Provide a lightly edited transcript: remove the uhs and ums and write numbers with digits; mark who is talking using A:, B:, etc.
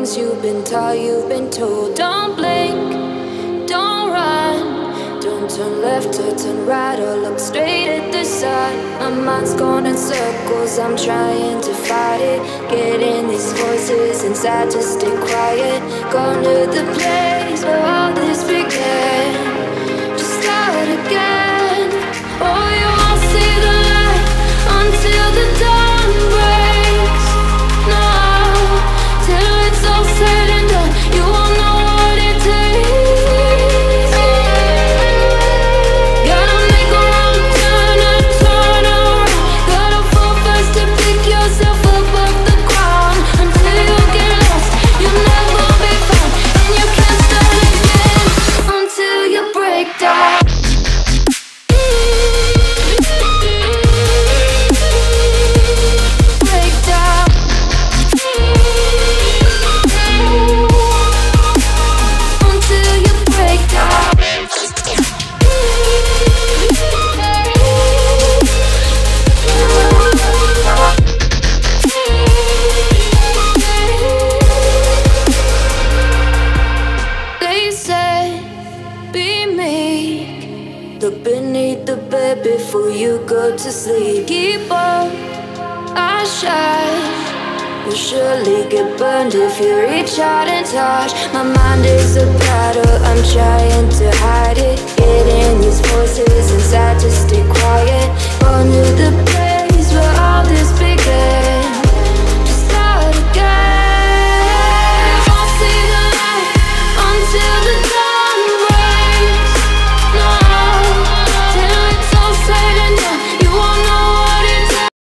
A: things you've been taught, you've been told. Don't blink, don't run, don't turn left or turn right or look straight at the sun. My mind's going in circles, I'm trying to fight it. Getting these voices inside to stay quiet. Going to the place where all this began. Just start again. Oh, you won't see the light until the dawn breaks. No, till it's all said and done, you won't know what it takes. Gotta make a wrong turn and turn around. Gotta fall fast to pick yourself up off the ground. Until you get lost, you'll never be found. And you can't start again until you break down. Look beneath the bed before you go to sleep. Keep on, I shine. You'll surely get burned if you reach out and touch. My mind is a battle, I'm trying to hide it. Getting these voices inside to stay quiet.